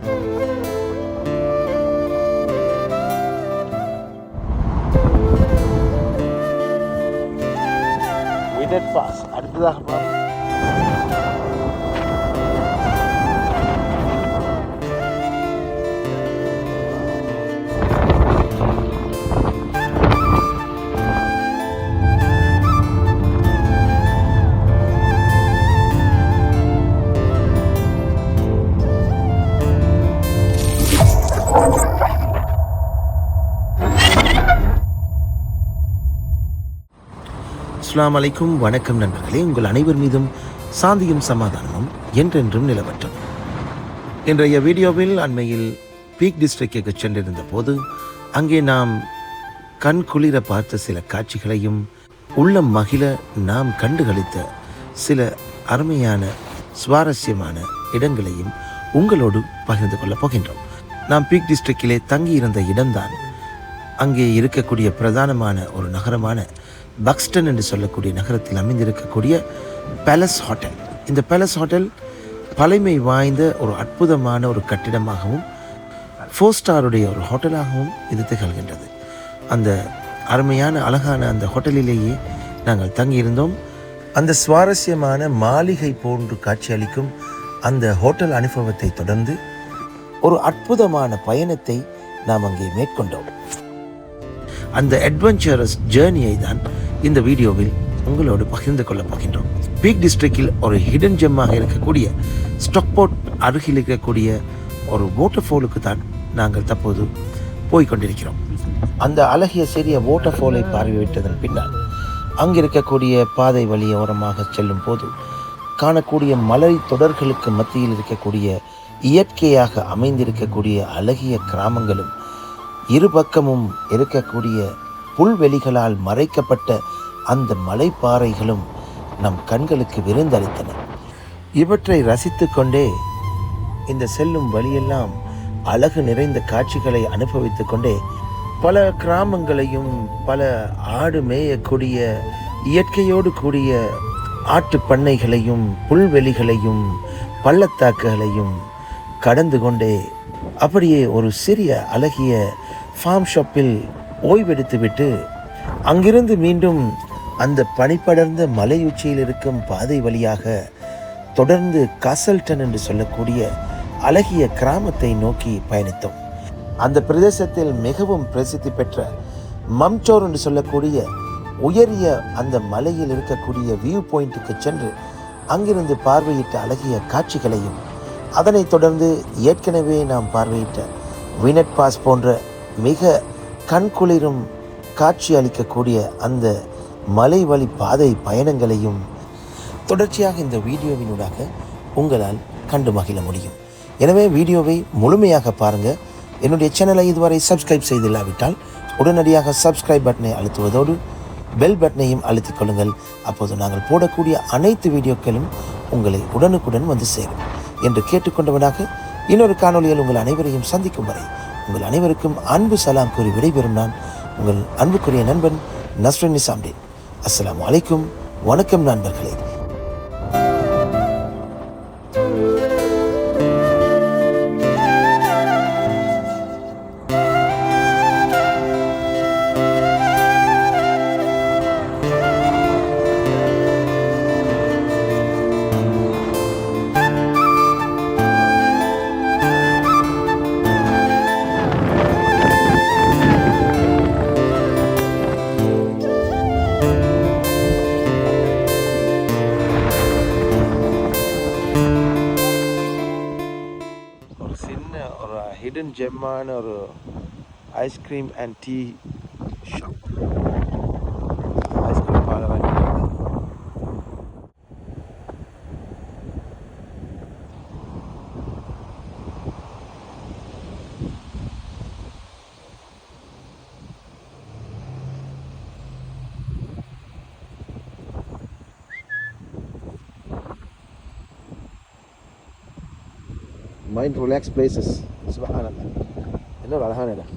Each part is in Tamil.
வினட் பாஸ் அடுத்ததாக பாருங்க. அஸ்ஸலாமு அலைக்கும், வணக்கம் நண்பர்களே. உங்கள் அனைவர் மீதும் சாந்தியும் சமாதானமும் என்றென்றும் நிலவட்டும். இன்றைய வீடியோவில் அண்மையில் பீக் டிஸ்ட்ரிக்டுக்கு சென்றிருந்த போது அங்கே நாம் கண் குளிர பார்த்த சில காட்சிகளையும் உள்ளம் மகிழ நாம் கண்டுகளித்த சில அருமையான சுவாரஸ்யமான இடங்களையும் உங்களோடு பகிர்ந்து கொள்ளப் போகின்றோம். நாம் பீக் டிஸ்ட்ரிக்டிலே தங்கியிருந்த இடம்தான் அங்கே இருக்கக்கூடிய பிரதானமான ஒரு நகரமான பக்ஸ்டன் என்று சொல்லக்கூடிய நகரத்தில் அமைந்திருக்கக்கூடிய பேலஸ் ஹோட்டல். இந்த பேலஸ் ஹோட்டல் பழமை வாய்ந்த ஒரு அற்புதமான ஒரு கட்டிடமாகவும் 4 ஸ்டாருடைய ஒரு ஹோட்டலாகவும் இது திகழ்கின்றது. அந்த அருமையான அழகான அந்த ஹோட்டலிலேயே நாங்கள் தங்கியிருந்தோம். அந்த சுவாரஸ்யமான மாளிகை போன்று காட்சியளிக்கும் அந்த ஹோட்டல் அனுபவத்தை தொடர்ந்து ஒரு அற்புதமான பயணத்தை நாம் அங்கே மேற்கொண்டோம். அந்த அட்வென்ச்சரஸ் ஜேர்னியை தான் இந்த வீடியோவில் உங்களோடு பகிர்ந்து கொள்ளப் போகின்றோம். பீக் டிஸ்ட்ரிக்டில் ஒரு ஹிடன் ஜெம்மாக இருக்கக்கூடிய ஸ்டாக்போர்ட் அருகில் இருக்கக்கூடிய ஒரு வாட்டர்ஃபாலுக்கு தான் நாங்கள் தற்போது போய்கொண்டிருக்கிறோம். அந்த அழகிய சிறிய வாட்டர்ஃபாலை பார்வையிட்டதன் பின்னால் அங்கிருக்கக்கூடிய பாதை வழியோரமாக செல்லும் போது காணக்கூடிய மலை தொடர்களுக்கு மத்தியில் இருக்கக்கூடிய இயற்கையாக அமைந்திருக்கக்கூடிய அழகிய கிராமங்களும் இரு பக்கமும் இருக்கக்கூடிய புல்வெளிகளால் மறைக்கப்பட்ட அந்த மலைப்பாறைகளும் நம் கண்களுக்கு விருந்தளித்தன. இவற்றை ரசித்து கொண்டே இந்த செல்லும் வழியெல்லாம் அழகு நிறைந்த காட்சிகளை அனுபவித்து கொண்டே பல கிராமங்களையும் பல ஆடு மேயக்கூடிய இயற்கையோடு கூடிய ஆட்டு பண்ணைகளையும் புல்வெளிகளையும் பள்ளத்தாக்குகளையும் கடந்து கொண்டே அப்படியே ஒரு சிறிய அழகிய ஃபார்ம் ஷாப்பில் ஓய்வெடுத்துவிட்டு அங்கிருந்து மீண்டும் அந்த பனிப்படர்ந்த மலையுச்சியில் இருக்கும் பாதை வழியாக தொடர்ந்து காசல்டன் என்று சொல்லக்கூடிய அழகிய கிராமத்தை நோக்கி பயணித்தோம். அந்த பிரதேசத்தில் மிகவும் பிரசித்தி பெற்ற மம்சோர் என்று சொல்லக்கூடிய உயரிய அந்த மலையில் இருக்கக்கூடிய வியூ பாயிண்ட்டுக்கு சென்று அங்கிருந்து பார்வையிட்ட அழகிய காட்சிகளையும் அதனைத் தொடர்ந்து ஏற்கனவே நாம் பார்வையிட்ட வினட் பாஸ் போன்ற மிக கண்குளிரும் காட்சி அளிக்கக்கூடிய அந்த மலை வழி பாதை பயணங்களையும் தொடர்ச்சியாக இந்த வீடியோவினூடாக உங்களால் கண்டு மகிழ முடியும். எனவே வீடியோவை முழுமையாக பாருங்கள். என்னுடைய சேனலை இதுவரை சப்ஸ்கிரைப் செய்தில்லாவிட்டால் உடனடியாக சப்ஸ்கிரைப் பட்டனை அழுத்துவதோடு பெல் பட்டனையும் அழுத்திக் கொள்ளுங்கள். அப்போது நாங்கள் போடக்கூடிய அனைத்து வீடியோக்களும் உங்களை உடனுக்குடன் வந்து சேரும் என்று கேட்டுக்கொண்டவனாக இன்னொரு காணொலியில் உங்கள் அனைவரையும் சந்திக்கும் வரை உங்கள் அனைவருக்கும் அன்பு சலாம் கூறி விடைபெறும் நான் உங்கள் அன்புக்குரிய நண்பன் நஸ்ரின் நிசாம்தீன். அஸ்ஸலாமு அலைக்கும், வணக்கம் நண்பர்களே. ஹிடன் ஜெம்மான ஒரு ice cream and tea shop. Ice cream பார்க்க மைண்ட் ரிலாக்ஸ் பிளேசஸ். சுபஹானல்லாஹ், என்ன ஒரு அழகான இடம்.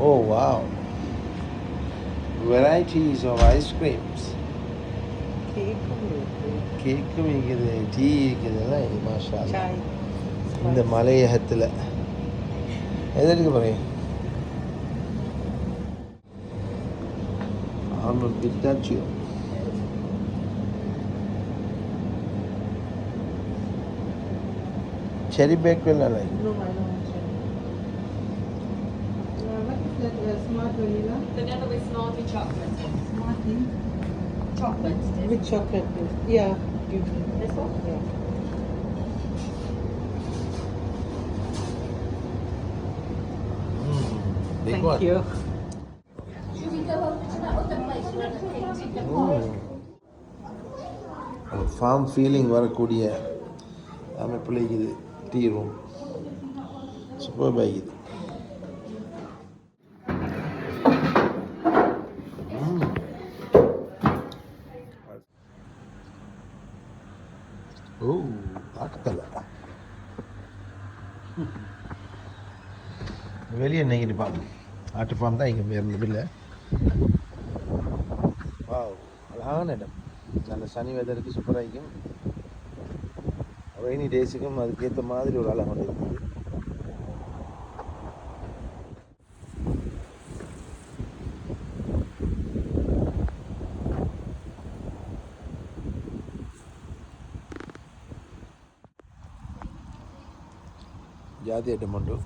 Oh wow. Varieties of ice creams. கேக்கும் இருக்குது, டீ இருக்குதுலாம் இது மாஷா அல்லாஹ். இந்த மலையகத்தில் எது எடுக்க போகிறேன்? Almond பிஸ்தாச்சியோ. Cherry baked vanilla like. No, I don't want cherry. What is that? Smart vanilla? Vanilla with smarty chocolate. Smarty? Chocolate. With chocolate. Yeah. Give me. This one? Yeah. Big Thank one. you. Farm feeling வரக்கூடிய அமைப்பில் இது டீ ரூம் சூப்பர் பாய்க்குது. ஓ ஆட்டுக்கல்ல வெளியே நெகிரி ஃபார்ம், ஆட்டு ஃபார்ம் தான் இங்கே இருந்ததில்லை. வாவ், அழகான இடம். நல்ல சனி வெதருக்கு சூப்பராக இருக்கும். ரெய்னி டேஸுக்கும் அதுக்கேற்ற மாதிரி ஒரு அழகு ஒன்று இருக்குது. ஜாதி ஐட்டம் உண்டு.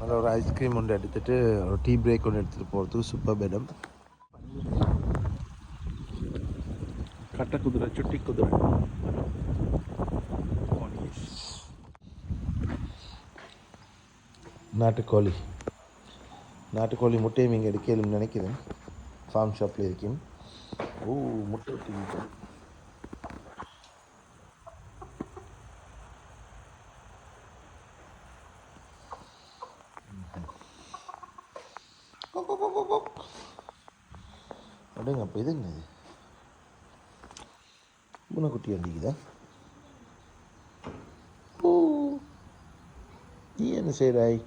நல்ல ஒரு ஐஸ்கிரீம் ஒன்று எடுத்துகிட்டு ஒரு டீ பிரேக் ஒன்று எடுத்துகிட்டு போகிறதுக்கு சூப்பர் இடம். கட்ட குதிரை, சுட்டி குதிரை, நாட்டுக்கோழி. நாட்டுக்கோழி முட்டையும் இங்கே எடுக்கலும்னு நினைக்கிறேன். ஃபார்ம் ஷாப்பில் இருக்கேன். ஓ முட்டை விட்டு அப்படிங்க. அப்போ இதுங்க இது பூனைக்குட்டி அடிக்குதா? ஓ, நீ என்ன செய்கிறாய்?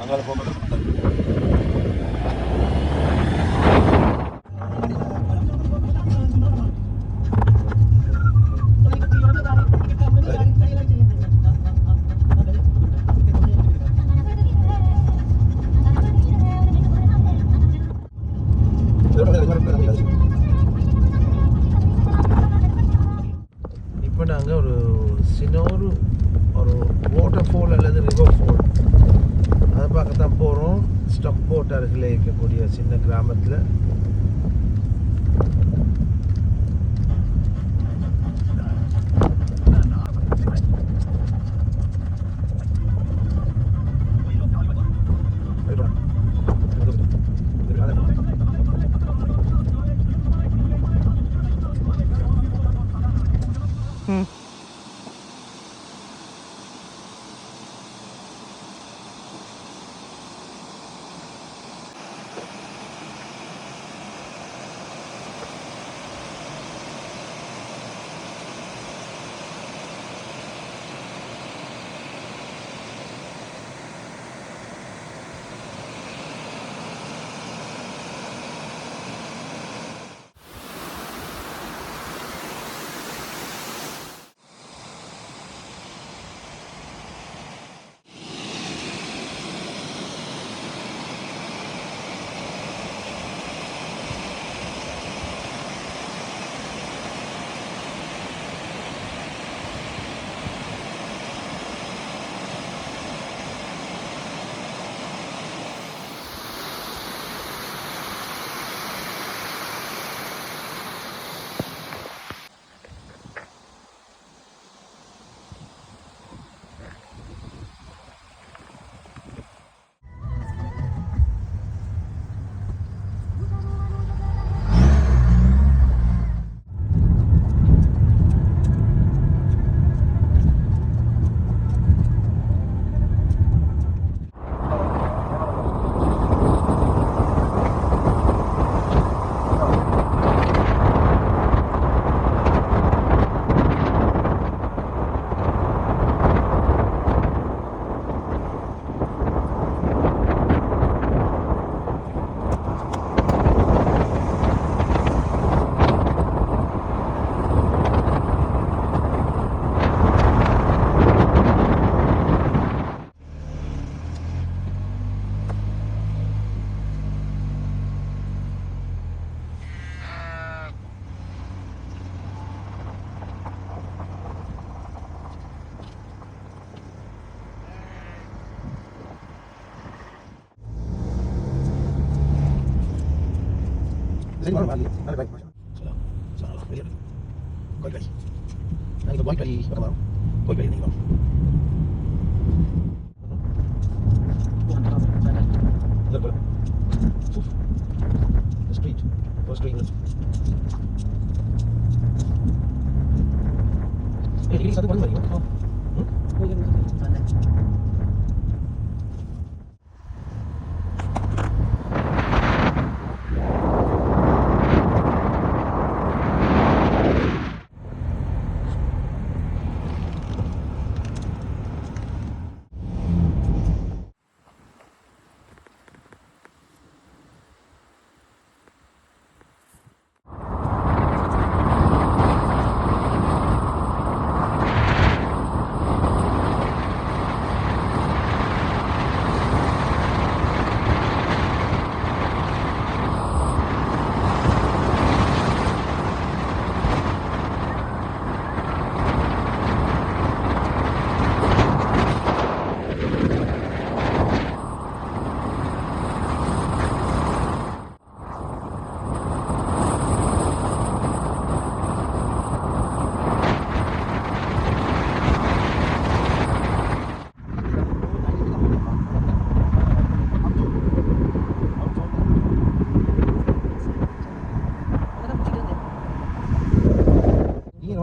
அங்கே போக இப்போ நாங்கள் ஒரு சின்ன ஒரு வாட்டர் ஃபால் அல்லது ரிவர் ஃபால் அதை பார்க்கத்தான் போகிறோம். ஸ்டப் போட் அருகில் இருக்கக்கூடிய சின்ன கிராமத்தில்.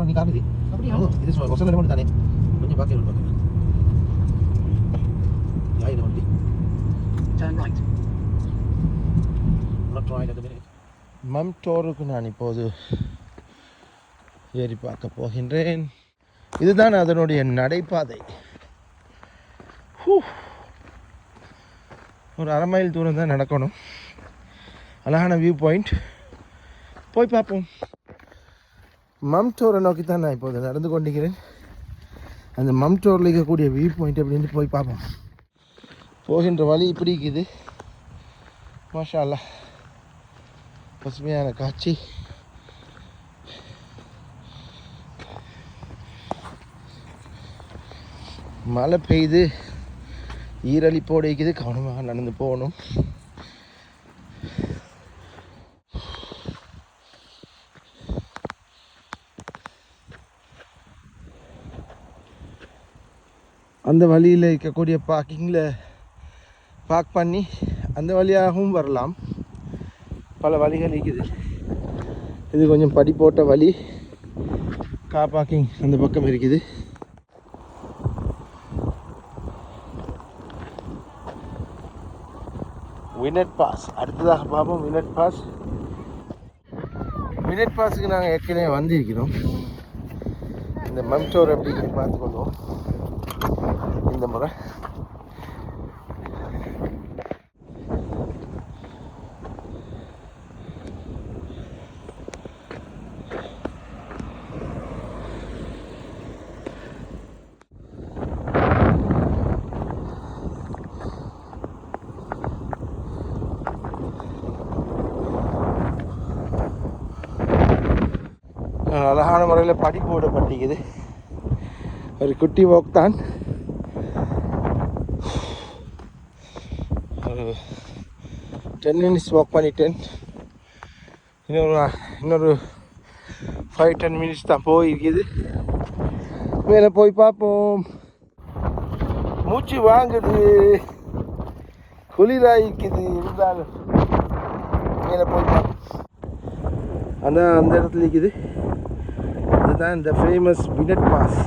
நீ காமிதி இது ஒசல மட்டும் தானே கொஞ்சம் பாக்கி இருக்கு யாய் இது வண்டி Turn right. not right at the minute மம்டோருக்கு நான் இப்போது ஏறி பார்க்க போகின்றேன். இதுதான் அதனுடைய நடைபாதை. ஒரு அரை மைல் தூரம் தான் நடக்கணும். அழகான வியூ பாயிண்ட், போய் பார்ப்போம். மம்டோரை நோக்கி தான் நான் இப்போது நடந்து கொண்டிருக்கிறேன். அந்த மம்டோரில் இருக்கக்கூடிய வியூ பாயிண்ட் அப்படின்ட்டு போய் பார்ப்போம். போகின்ற வழி இப்படி இருக்குது. மாஷா அல்லாஹ், பசுமையான காட்சி. மழை பெய்யுது, ஈரழிப்போடு இருக்குது. கவனமாக நடந்து போகணும். அந்த வழியில் இருக்கக்கூடிய பார்க்கிங்கில் பார்க் பண்ணி அந்த வழியாகவும் வரலாம். பல வழிகள் இருக்குது. இது கொஞ்சம் படி போட்ட வழி. கார் பார்க்கிங் அந்த பக்கம் இருக்குது. வினட் பாஸ் அடுத்ததாக பார்ப்போம். வினட் பாஸ், வினட் பாஸுக்கு நாங்கள் ஏற்கனவே வந்திருக்கிறோம். இந்த மம்டோர் எப்படி பார்த்துக்கொள்வோம் இந்த முறை. அழகான முறையில் படி போடப்பட்டிருக்குது. ஒரு குட்டி வாக் தான். ஒரு 10 minutes வாக் பண்ணிட்டேன். இன்னொரு 5-10 minutes தான் போயிருக்குது. மேலே போய் பார்ப்போம். மூச்சு வாங்குது, குளிராயிருக்குது. இருந்தாலும் மேலே போய் பார்ப்போம். அதான் அந்த இடத்துல இருக்குது. இதுதான் இந்த ஃபேமஸ் வினட் பாஸ்.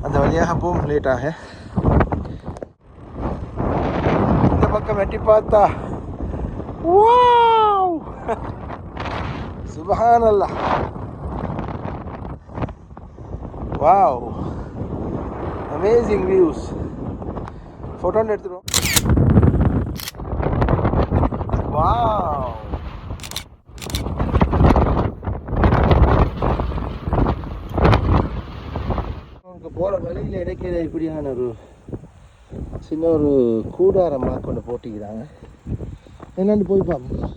அந்த வழியாக போகும் லேட்டாக. இந்த பக்கம் வெட்டி பார்த்தா வாவ், சுப்ஹானல்லாஹ், வாவ், அமேசிங் வியூஸ். ஃபோட்டோ எடுத்துருவோம். வாவ், போகிற வழியில் இடைக்கிற இப்படியான ஒரு சின்ன ஒரு கூடாரமாக கொண்டு போட்டிக்கிறாங்க. என்னன்னு போய் பார்ப்போம்.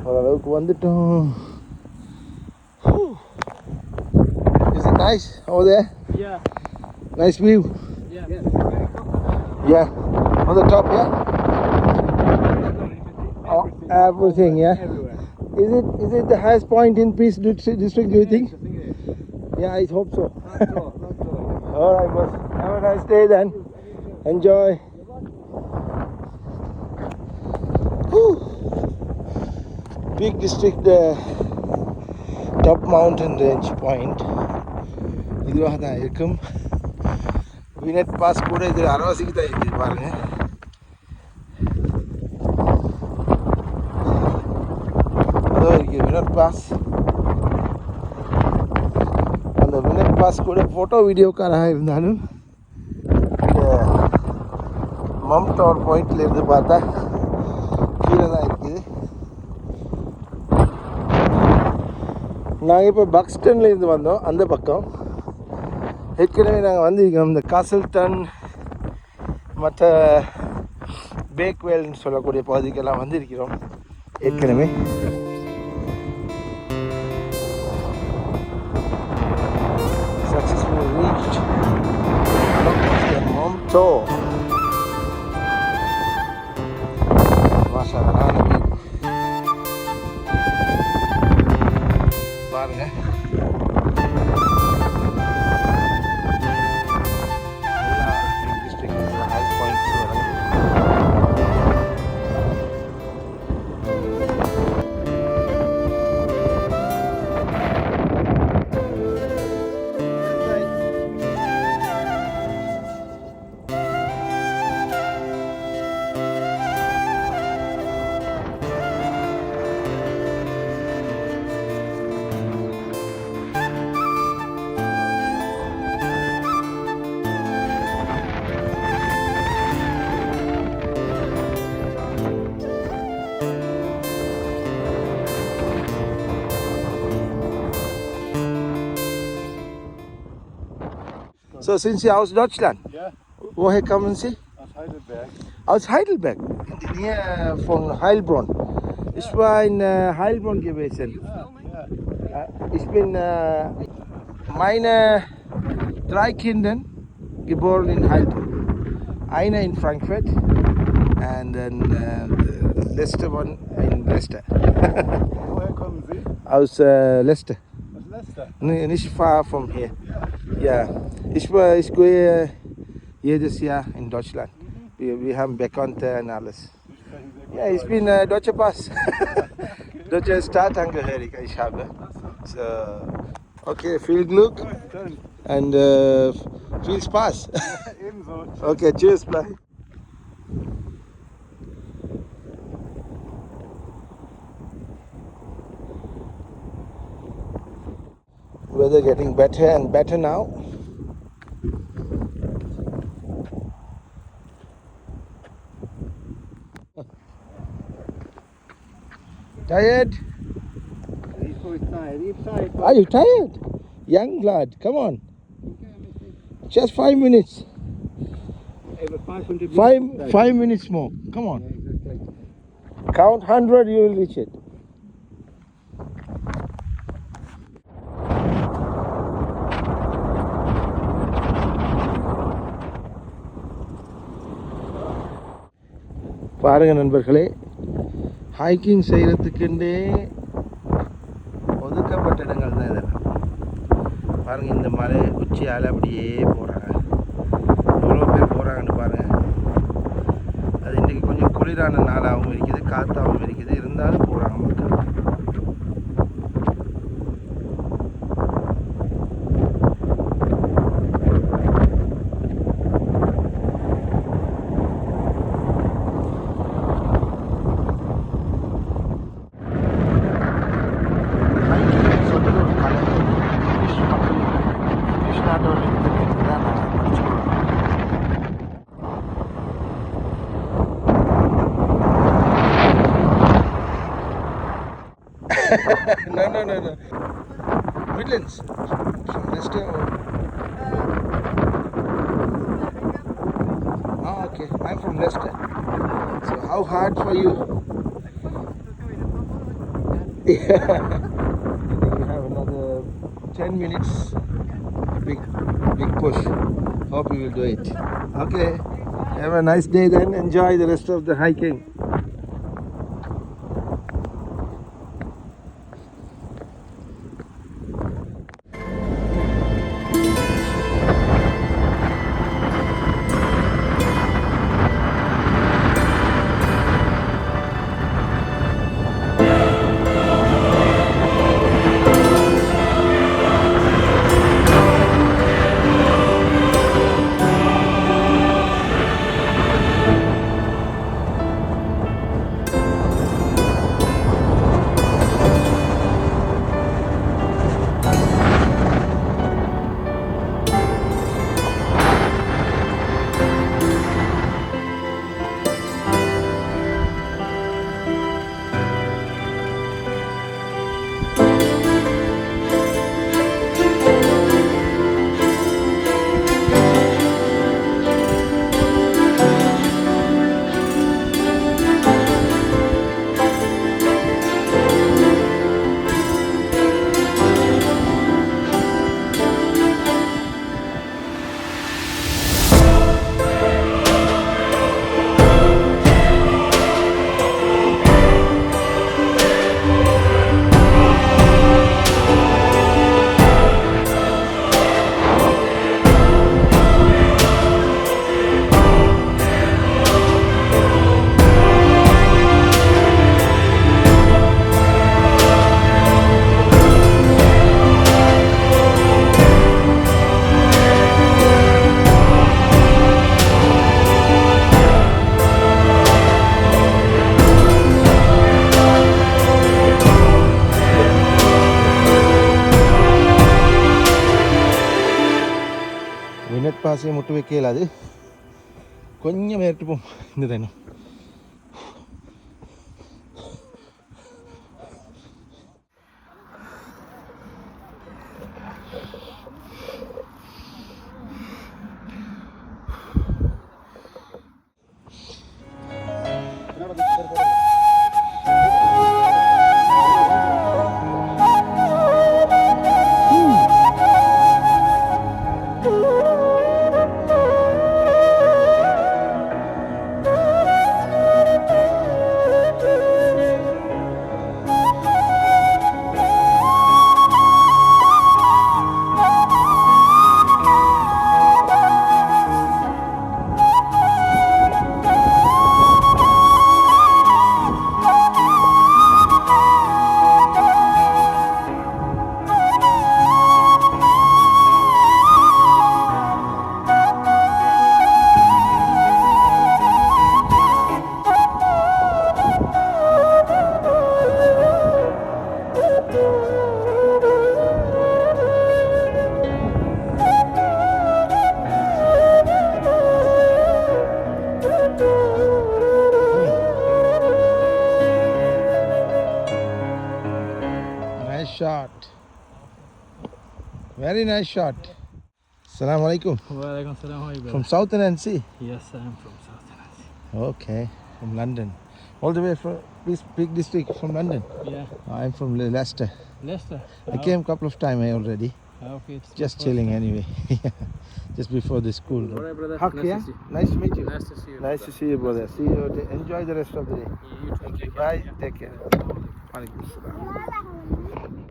ஓரளவுக்கு வந்துட்டோம். Is it nice over there? Yeah. Nice view? Yeah. Yeah. On the top, yeah? Everything, yeah. Everywhere. Is it the highest point in Peace District? Do you think? I think it is. Yeah, I hope so. Not so. All right, boss. Have a nice day then. Enjoy. Whew. Peak District, the top mountain range point. இதுவாக தான் இருக்கும். வினட் பாஸ் கூட இது அரவாசிக்கு தான் இருக்குது பாருங்க. அதோ இருக்குது வினட் பாஸ். அந்த வினட் பாஸ் கூட ஃபோட்டோ வீடியோக்காராக இருந்தாலும் இந்த மம் டவர் பாயிண்ட்ல இருந்து பார்த்தா கீழே தான் இருக்குது. நாங்கள் இப்போ பக்ஸ்டன்ல இருந்து வந்தோம் அந்த பக்கம். ஏற்கனவே நாங்கள் வந்திருக்கிறோம் இந்த காசல்டன் மற்ற பேக்வேல்னு சொல்லக்கூடிய பகுதிக்கெல்லாம் வந்திருக்கிறோம் ஏற்கனவே. Successfully reached the Momto. Mashallah, பாருங்க So since you're aus Deutschland, Yeah, woher kommen Sie? aus Heidelberg. Aus Heidelberg, in der Nähe von Heilbronn. Ich war in Heilbronn gewesen. Ich bin meine 3 Kinder geboren in Heilbronn. Einer in Frankfurt and then the letzte one in Leicester. Woher kommen Sie? Aus Leicester. Aus Leicester. Nicht far from here. Ja, ich gehe jedes Jahr in Deutschland. Wir haben Bekannte und alles. Ja, ich bin deutscher Pass. Deutscher Staatsangehörig ich habe. So, okay, viel Glück und viel Spaß. Ebenso. Okay, tschüss, bye. Weather getting better and better now. Tired? Are you tired? Young lad, come on. Just 5 minutes. 5 minutes more. Come on. Count 100, you will reach it. பாருங்க நண்பர்களே, ஹைக்கிங் செய்கிறதுக்குண்டே ஒதுக்கப்பட்ட இடங்கள் தான் இதெல்லாம். பாருங்கள், இந்த மலை உச்சியால் அப்படியே போகிறாங்க. எவ்வளோ பேர் போகிறாங்கன்னு பாருங்கள். அது இன்றைக்கி கொஞ்சம் குளிரான நாளாகவும் இருக்குது, காற்றாகவும் இருக்குது, இருந்தாலும் போகிறாங்க மக்கள். No. Midlands. From Leicester or... Oh, okay. I'm from Leicester. So how hard for you? Yeah. You have another 10 minutes. Big push. Hope you will do it. Okay. Have a nice day then. Enjoy the rest of the hiking. பாசியை முட்டு வைக்க இயலாது. கொஞ்சம் ஏறிட்டு போம் இந்த தினம். Shot. Very nice shot. Assalamu alaikum. Walaikum salam. How are you, brother? From Southern NC? Yes, I am from South Africa. Okay, from London. All the way from this big district from London. Yeah, I'm from Leicester. Leicester. I came a couple of times already. Okay, it's Just chilling anyway. Just before the school. All right, brother. Haq, Nice yeah? to see you. Nice to meet you. Nice to see you. Nice to see you, brother. See you. Enjoy the rest of the day. You too. Take care. Bye. Yeah. Take care. Walaikum salam.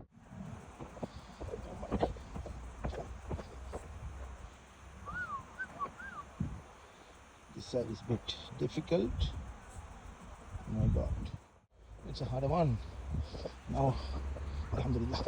This side is a bit difficult. My God, it's a hard one. Now, alhamdulillah.